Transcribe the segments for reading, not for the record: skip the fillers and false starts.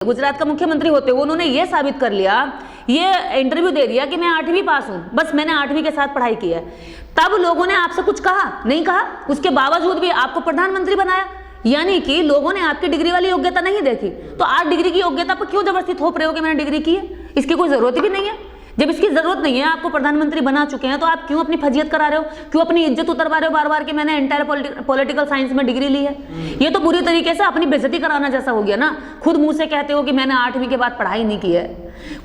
गुजरात का मुख्यमंत्री होते हुए उन्होंने ये साबित कर लिया, ये इंटरव्यू दे दिया कि मैं 8वीं पास हूं, बस मैंने 8वीं के साथ पढ़ाई की है। तब लोगों ने आपसे कुछ कहा नहीं कहा, उसके बावजूद भी आपको प्रधानमंत्री बनाया। यानी कि लोगों ने आपकी डिग्री वाली योग्यता नहीं देखी। तो आज डिग्री की योग्यता पर क्यों जबरदस्ती थोप रहे हो कि मैंने डिग्री की है? इसकी कोई जरूरत भी नहीं है। जब इसकी जरूरत नहीं है, आपको प्रधानमंत्री बना चुके हैं, तो आप क्यों अपनी फजीयत करा रहे हो, क्यों अपनी इज्जत उतरवा रहे हो बार बार कि मैंने एंटायर पॉलिटिकल साइंस में डिग्री ली है? ये तो पूरी तरीके से अपनी बेइज्जती कराना जैसा हो गया ना। खुद मुंह से कहते हो कि मैंने 8वीं के बाद पढ़ाई नहीं की है,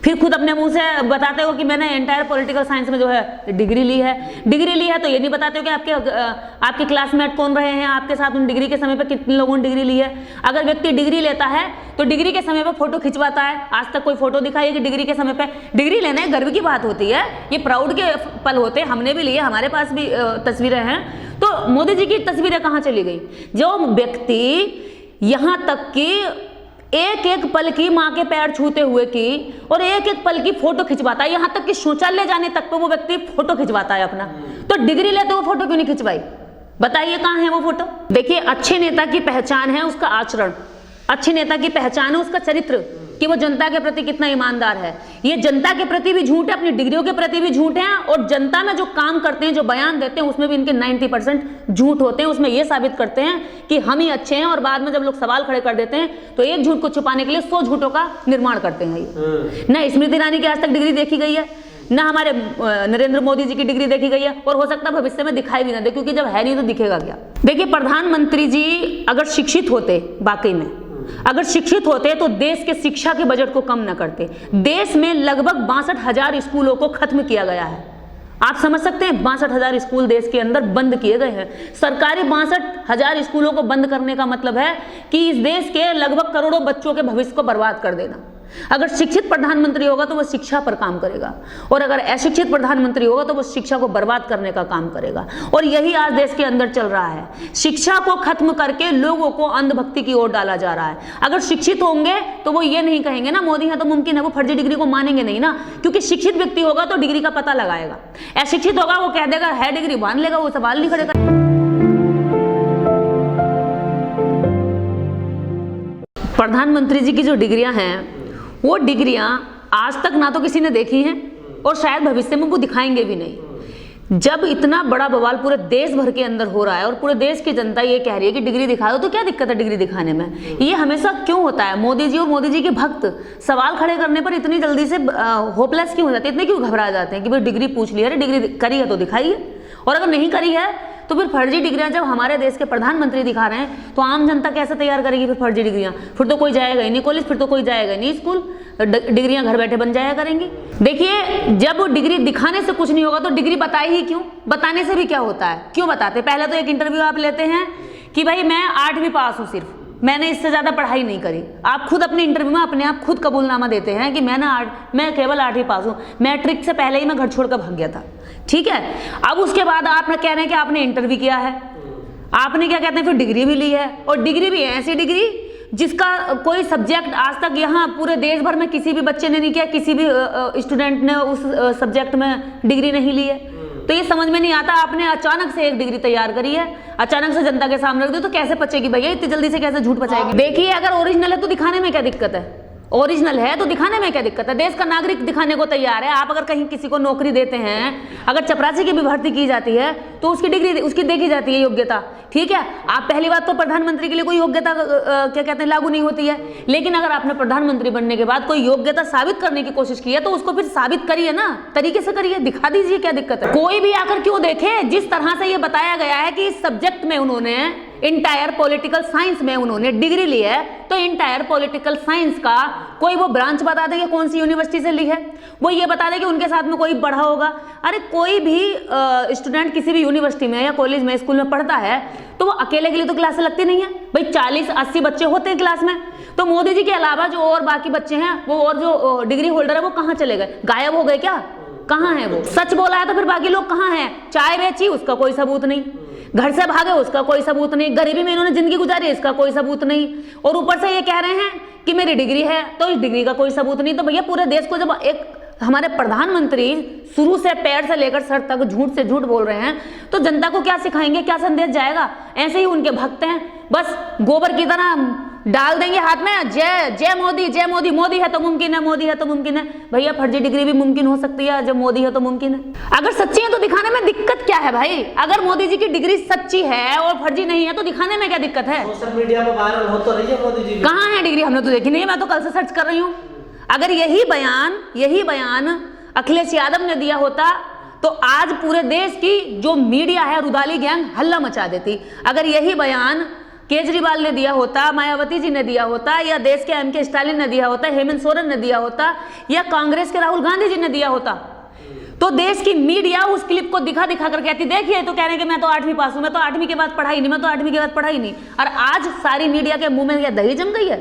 फिर खुद अपने मुंह से बताते हो कि मैंने एंटायर पॉलिटिकल साइंस में जो है डिग्री ली है। डिग्री ली है तो ये नहीं बताते हो कि आपके क्लासमेट कौन रहे हैं, आपके साथ उन डिग्री के समय पर कितने लोगों ने डिग्री ली है। अगर व्यक्ति डिग्री लेता है तो डिग्री के समय पर फोटो खिंचवाता है। आज तक कोई फोटो दिखाई है कि डिग्री के समय पर? डिग्री लेना गर्व की बात होती है, ये प्राउड के पल होते हैं। हमने भी लिए, हमारे पास भी तस्वीरें हैं। तो मोदी जी की तस्वीरें कहाँ चली गई? जो व्यक्ति यहाँ तक कि एक एक पल की माँ के पैर छूते हुए की और एक एक पल की फोटो खिंचवाता है, यहाँ तक कि शौचालय जाने तक पे वो व्यक्ति फोटो खिंचवाता है अपना, तो डिग्री लेते वो फोटो क्यों नहीं खिंचवाई? बताइए कहाँ है वो फोटो? देखिए, अच्छे नेता की पहचान है उसका आचरण, अच्छे नेता की पहचान है उसका चरित्र, कि वो जनता के प्रति कितना ईमानदार है। ये जनता के प्रति भी झूठ है, अपनी डिग्रियों के प्रति भी झूठ है, और जनता में जो काम करते हैं, जो बयान देते हैं, उसमें भी इनके 90% झूठ होते हैं। उसमें ये साबित करते हैं कि हम ही अच्छे हैं, और बाद में जब लोग सवाल खड़े कर देते हैं तो एक झूठ को छुपाने के लिए 100 झूठों का निर्माण करते हैं। ये ना स्मृति ईरानी की आज तक डिग्री देखी गई है, ना हमारे नरेंद्र मोदी जी की डिग्री देखी गई है, और हो सकता है भविष्य में दिखाई भी ना दे, क्योंकि जब है नहीं तो दिखेगा क्या? देखिए, प्रधानमंत्री जी अगर शिक्षित होते, वाकई में अगर शिक्षित होते तो देश के शिक्षा के बजट को कम न करते। देश में लगभग 62,000 स्कूलों को खत्म किया गया है। आप समझ सकते हैं, 62,000 स्कूल देश के अंदर बंद किए गए हैं। सरकारी 62,000 स्कूलों को बंद करने का मतलब है कि इस देश के लगभग करोड़ों बच्चों के भविष्य को बर्बाद कर देना। अगर शिक्षित प्रधानमंत्री होगा तो वह शिक्षा पर काम करेगा, और अगर अशिक्षित प्रधानमंत्री होगा तो वह शिक्षा को बर्बाद करने का काम करेगा। और यही आज देश के अंदर चल रहा है। शिक्षा को खत्म करके लोगों को अंधभक्ति की ओर डाला जा रहा है। अगर शिक्षित होंगे तो वो ये नहीं कहेंगे ना मोदी है तो मुमकिन है, वो फर्जी डिग्री को मानेंगे नहीं ना, क्योंकि शिक्षित व्यक्ति होगा तो डिग्री का पता लगाएगा। अशिक्षित होगा वो कह देगा है डिग्री, मान लेगा, वो सवाल नहीं खड़े करेगा। प्रधानमंत्री जी की जो डिग्रियां हैं, वो डिग्रियां आज तक ना तो किसी ने देखी हैं, और शायद भविष्य में वो दिखाएंगे भी नहीं। जब इतना बड़ा बवाल पूरे देश भर के अंदर हो रहा है और पूरे देश की जनता ये कह रही है कि डिग्री दिखा दो, तो क्या दिक्कत है डिग्री दिखाने में? ये हमेशा क्यों होता है? मोदी जी और मोदी जी के भक्त सवाल खड़े करने पर इतनी जल्दी से होपलेस क्यों हो जाते हैं, इतने क्यों घबरा जाते हैं कि भाई डिग्री पूछ लिया, अरे डिग्री करी है तो दिखाइए, और अगर नहीं करी है तो फिर फर्जी डिग्रियां जब हमारे देश के प्रधानमंत्री दिखा रहे हैं तो आम जनता कैसे तैयार करेगी फिर फर्जी डिग्रियां? फिर तो कोई जाएगा ही नहीं कॉलेज, फिर तो कोई जाएगा ही नहीं स्कूल, डिग्रियां घर बैठे बन जाया करेंगी। देखिए, जब डिग्री दिखाने से कुछ नहीं होगा तो डिग्री बताई ही क्यों? बताने से भी क्या होता है? क्यों बताते? पहले तो एक इंटरव्यू आप लेते हैं कि भाई मैं 8वीं पास हूँ, सिर्फ मैंने इससे ज्यादा पढ़ाई नहीं करी। आप खुद अपने इंटरव्यू में अपने आप खुद कबूलनामा देते हैं कि मैं केवल 8वीं पास हूँ, मैट्रिक से पहले ही मैं घर छोड़कर भाग गया था। ठीक है, अब उसके बाद आप कह रहे हैं कि आपने इंटरव्यू किया है, आपने क्या कहते हैं फिर डिग्री भी ली है, और डिग्री भी ऐसी डिग्री जिसका कोई सब्जेक्ट आज तक यहाँ पूरे देश भर में किसी भी बच्चे ने नहीं किया, किसी भी स्टूडेंट ने उस सब्जेक्ट में डिग्री नहीं ली है। तो ये समझ में नहीं आता, आपने अचानक से एक डिग्री तैयार करी है, अचानक से जनता के सामने रख दो, तो कैसे पचेगी भैया? इतनी जल्दी से कैसे झूठ पचाएगी? देखिए, अगर ओरिजिनल है तो दिखाने में क्या दिक्कत है? ओरिजिनल है तो दिखाने में क्या दिक्कत है? देश का नागरिक दिखाने को तैयार है। आप अगर कहीं किसी को नौकरी देते हैं, अगर चपरासी की भी भर्ती की जाती है तो उसकी डिग्री उसकी देखी जाती है, योग्यता। ठीक है, आप पहली बात तो प्रधानमंत्री के लिए कोई योग्यता क्या कहते हैं लागू नहीं होती है, लेकिन अगर आपने प्रधानमंत्री बनने के बाद कोई योग्यता साबित करने की कोशिश की है तो उसको फिर साबित करिए ना, तरीके से करिए, दिखा दीजिए, क्या दिक्कत है? कोई भी आकर क्यों देखे? जिस तरह से ये बताया गया है कि इस सब्जेक्ट में उन्होंने इंटायर पॉलिटिकल साइंस में उन्होंने डिग्री ली है, तो इंटायर पॉलिटिकल साइंस का कोई वो ब्रांच बता दे कि कौन सी यूनिवर्सिटी से ली है, वो ये बता दे कि उनके साथ में कोई पढ़ा होगा। अरे कोई भी स्टूडेंट किसी भी यूनिवर्सिटी में या कॉलेज में स्कूल में पढ़ता है तो वो अकेले के लिए तो क्लास लगती नहीं है भाई, 40-80 बच्चे होते हैं क्लास में। तो मोदी जी के अलावा जो और बाकी बच्चे हैं वो और जो डिग्री होल्डर है वो कहाँ चले गए? गायब हो गए क्या? कहाँ है वो? सच बोला है तो फिर बाकी लोग कहाँ हैं? चाय बेची उसका कोई सबूत नहीं, घर से भागे उसका कोई सबूत नहीं, गरीबी में इन्होंने जिंदगी गुजारी इसका कोई सबूत नहीं, और ऊपर से ये कह रहे हैं कि मेरी डिग्री है तो इस डिग्री का कोई सबूत नहीं। तो भैया पूरे देश को जब एक हमारे प्रधानमंत्री शुरू से पैर से लेकर सर तक झूठ से झूठ बोल रहे हैं तो जनता को क्या सिखाएंगे, क्या संदेश जाएगा? ऐसे ही उनके भक्त हैं, बस गोबर की तरह डाल देंगे हाथ में जय जय मोदी, जय मोदी, मोदी है तो मुमकिन है, मोदी है तो मुमकिन है। भैया फर्जी डिग्री भी मुमकिन हो सकती है जब मोदी है तो मुमकिन है। अगर सच्ची है तो दिखाने में दिक्कत क्या है भाई? अगर मोदी जी की डिग्री सच्ची है और फर्जी नहीं है तो दिखाने में क्या दिक्कत है? सोशल मीडिया पर वायरल हो तो रही है मोदी जी। कहाँ है डिग्री? हमने तो देखी नहीं है, मैं तो कल से सर्च कर रही हूँ। अगर यही बयान अखिलेश यादव ने दिया होता तो आज पूरे देश की जो मीडिया है रुदाली गैंग हल्ला मचा देती। अगर यही बयान केजरीवाल ने दिया होता, मायावती जी ने दिया होता, या देश के एमके स्टालिन ने दिया होता, हेमंत सोरेन ने दिया होता, या कांग्रेस के राहुल गांधी जी ने दिया होता, तो देश की मीडिया उस क्लिप को दिखा कर कहती देखिए तो कह रहे हैं कि मैं तो 8वीं पास हूं, मैं तो 8वीं के बाद पढ़ाई नहीं, मैं तो 8वीं के बाद पढ़ाई नहीं। और आज सारी मीडिया के मुंह में क्या दही जम गई है?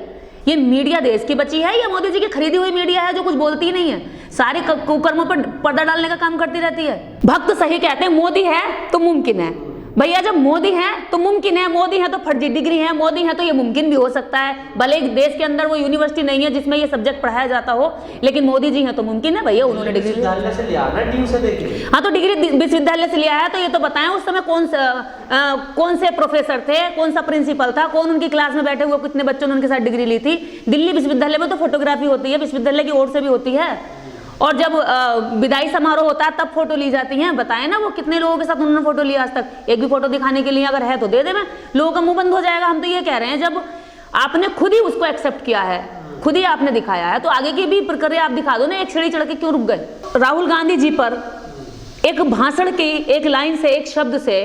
ये मीडिया देश की बची है या मोदी जी की खरीदी हुई मीडिया है जो कुछ बोलती ही नहीं है, सारे कुकर्मों पर पर्दा डालने का काम करती रहती है? भक्त सही कहते हैं, मोदी है तो मुमकिन है। भैया जब मोदी है तो मुमकिन है, मोदी है तो फर्जी डिग्री है, मोदी है तो ये मुमकिन भी हो सकता है। भले देश के अंदर वो यूनिवर्सिटी नहीं है जिसमें ये सब्जेक्ट पढ़ाया जाता हो, लेकिन मोदी जी हैं तो मुमकिन है भैया, उन्होंने डिग्री विश्वविद्यालय से लिया ना, ड्यू से देखिए। हाँ तो डिग्री विश्वविद्यालय से लिया है तो ये तो बताएं उस समय कौन से प्रोफेसर थे, कौन सा प्रिंसिपल था, कौन उनकी क्लास में बैठे हुए कितने बच्चों ने उनके साथ डिग्री ली थी। दिल्ली विश्वविद्यालय में तो फोटोग्राफी होती है, विश्वविद्यालय की ओर से भी होती है, और जब विदाई समारोह होता है तब फोटो ली जाती हैं। बताएं ना वो कितने लोगों के साथ उन्होंने फोटो लिया आज तक? एक भी फोटो दिखाने के लिए अगर है तो दे दे, मैं लोगों का मुंह बंद हो जाएगा। हम तो ये कह रहे हैं जब आपने खुद ही उसको एक्सेप्ट किया है, खुद ही आपने दिखाया है, तो आगे की भी प्रक्रिया आप दिखा दो ना। एक सीढ़ी चढ़ के क्यों रुक गए? राहुल गांधी जी पर एक भाषण की एक लाइन से, एक शब्द से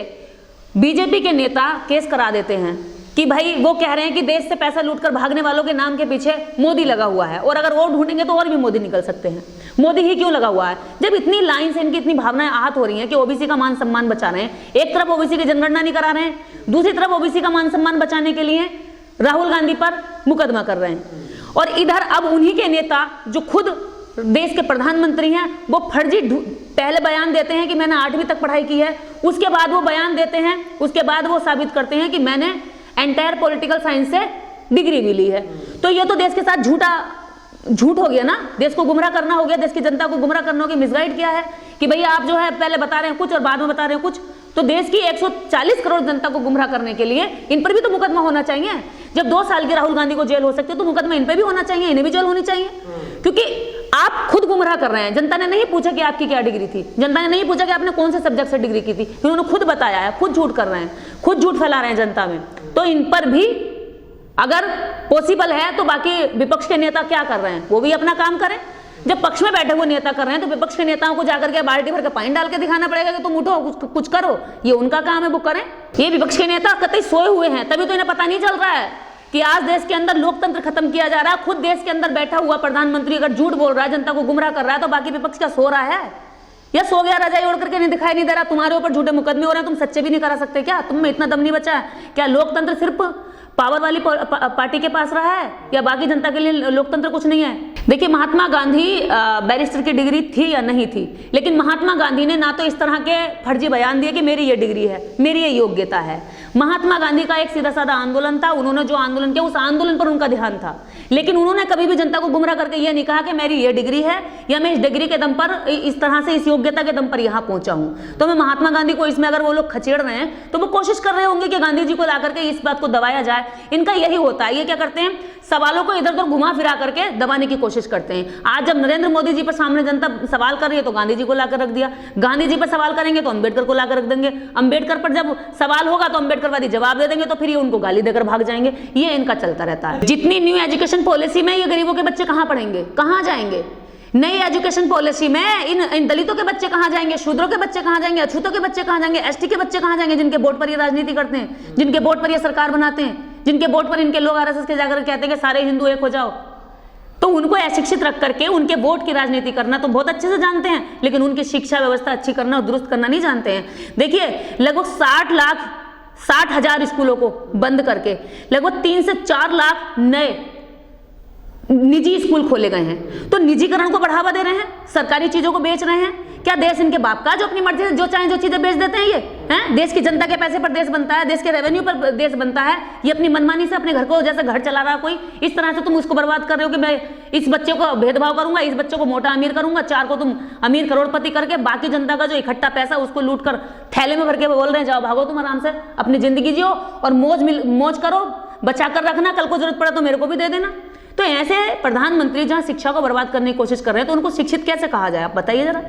बीजेपी के नेता केस करा देते हैं कि भाई वो कह रहे हैं कि देश से पैसा लूटकर भागने वालों के नाम के पीछे मोदी लगा हुआ है, और अगर और ढूंढेंगे तो और भी मोदी निकल सकते हैं। मोदी ही क्यों लगा हुआ है? जब इतनी लाइन से इनकी इतनी भावनाएं आहत हो रही हैं कि ओबीसी का मान सम्मान बचा रहे हैं, एक तरफ ओबीसी की जनगणना नहीं करा रहे हैं, दूसरी तरफ ओबीसी का मान सम्मान बचाने के लिए राहुल गांधी पर मुकदमा कर रहे हैं, और इधर अब उन्हीं के नेता जो खुद देश के प्रधानमंत्री हैं वो फर्जी पहले बयान देते हैं कि मैंने 8वीं तक पढ़ाई की है, उसके बाद वो बयान देते हैं, उसके बाद वो साबित करते हैं कि मैंने एंटायर पॉलिटिकल साइंस से डिग्री भी ली है। तो ये तो देश के साथ झूठ हो गया ना, देश को गुमराह करना हो गया, देश की जनता को गुमराह करना हो गया, मिसगाइड किया है कि भैया आप जो है पहले बता रहे हैं कुछ और बाद में बता रहे हैं कुछ। तो देश की 140 करोड़ जनता को गुमराह करने के लिए इन पर भी तो मुकदमा होना चाहिए। जब 2 साल के राहुल गांधी को जेल हो सकती है तो मुकदमा इन पर भी होना चाहिए, इन्हें भी जेल होनी चाहिए, क्योंकि आप खुद गुमराह कर रहे हैं। जनता ने नहीं पूछा कि आपकी क्या डिग्री थी, जनता ने नहीं पूछा कि आपने कौन से सब्जेक्ट से डिग्री की थी, उन्होंने खुद बताया है, खुद झूठ कर रहे हैं, खुद झूठ फैला रहे हैं जनता में। तो इन पर भी अगर पॉसिबल है तो बाकी विपक्ष के नेता क्या कर रहे हैं वो भी अपना काम करें। जब पक्ष में बैठे हुए नेता कर रहे हैं तो विपक्ष के नेताओं को जाकर के बाल्टी भर के पानी डाल के दिखाना पड़ेगा कि तुम उठो कुछ करो, ये उनका काम है, वो करें। ये विपक्ष के नेता कतई सोए हुए हैं, तभी तो इन्हें पता नहीं चल रहा है कि आज देश के अंदर लोकतंत्र खत्म किया जा रहा है। खुद देश के अंदर बैठा हुआ प्रधानमंत्री अगर झूठ बोल रहा है, जनता को गुमराह कर रहा है, तो बाकी विपक्ष क्या सो रहा है या सो गया रजाई ओढ़ करके? नहीं दिखाई नहीं दे रहा तुम्हारे ऊपर झूठे मुकदमे हो रहे हैं, तुम सच्चे भी नहीं करा सकते क्या? तुम में इतना दम नहीं बचा है क्या? लोकतंत्र सिर्फ पावर वाली पार्टी के पास रहा है या बाकी जनता के लिए लोकतंत्र कुछ नहीं है? देखिए महात्मा गांधी बैरिस्टर की डिग्री थी या नहीं थी, लेकिन महात्मा गांधी ने ना तो इस तरह के फर्जी बयान दिए कि मेरी ये डिग्री है, मेरी ये योग्यता है। महात्मा गांधी का एक सीधा साधा आंदोलन था, उन्होंने जो आंदोलन किया उस आंदोलन पर उनका ध्यान था, लेकिन उन्होंने कभी भी जनता को गुमराह करके ये नहीं कहा कि मेरी ये डिग्री है या मैं इस डिग्री के दम पर, इस तरह से, इस योग्यता के दम पर यहाँ पहुंचा हूं। तो मैं महात्मा गांधी को इसमें अगर वो लोग खचेड़ रहे हैं तो वो कोशिश कर रहे होंगे कि गांधी जी को ला करके इस बात को दबाया जाए। इनका यही होता है, ये क्या करते हैं, सवालों को इधर उधर घुमा फिरा करके दबाने की कोशिश करते हैं। आज जब नरेंद्र मोदी जी पर सामने जनता सवाल कर रही है तो गांधी जी को लाकर रख दिया, गांधी जी पर सवाल करेंगे तो अंबेडकर को लाकर रख देंगे, अंबेडकर पर जब सवाल होगा तो अंबेडकरवादी जवाब दे देंगे, तो फिर ये उनको गाली देकर भाग जाएंगे। ये इनका चलता रहता है। जितनी न्यू एजुकेशन पॉलिसी में ये गरीबों के बच्चे कहां पढ़ेंगे, कहां जाएंगे? नई एजुकेशन पॉलिसी में इन दलितों के बच्चे कहां जाएंगे, शूद्रों के बच्चे कहां जाएंगे, अछूतों के बच्चे कहां जाएंगे, एसटी के बच्चे कहां जाएंगे, जिनके वोट पर ये राजनीति करते हैं, जिनके वोट पर ये सरकार बनाते हैं, जिनके वोट पर इनके लोग आरएसएस के जाकर कहते हैं कि सारे हिंदू एक हो जाओ। तो उनको अशिक्षित रख करके उनके वोट की राजनीति करना तो बहुत अच्छे से जानते हैं, लेकिन उनकी शिक्षा व्यवस्था अच्छी करना और दुरुस्त करना नहीं जानते हैं। देखिए लगभग 60,000 स्कूलों को बंद करके लगभग 3 से 4 लाख नए निजी स्कूल खोले गए हैं। तो निजीकरण को बढ़ावा दे रहे हैं, सरकारी चीजों को बेच रहे हैं। क्या देश इनके बाप का जो अपनी मर्जी से जो चाहे जो चीजें बेच देते हैं? ये हैं? देश की जनता के पैसे पर देश बनता है, देश के रेवेन्यू पर देश बनता है। ये अपनी मनमानी से अपने घर को जैसे घर चला रहा है कोई, इस तरह से तुम उसको बर्बाद कर रहे हो कि मैं इस बच्चे को भेदभाव करूंगा, इस बच्चे को मोटा अमीर करूंगा, 4 को तुम अमीर करोड़पति करके बाकी जनता का जो इकट्ठा पैसा उसको लूट कर थैले में भर के बोल रहे हैं जाओ भागो तुम आराम से अपनी जिंदगी जियो और मौज करो, बचा कर रखना, कल को जरूरत पड़ा तो मेरे को भी दे देना। तो ऐसे प्रधानमंत्री जहां शिक्षा को बर्बाद करने की कोशिश कर रहे हैं तो उनको शिक्षित कैसे कहा जाए, आप बताइए जरा।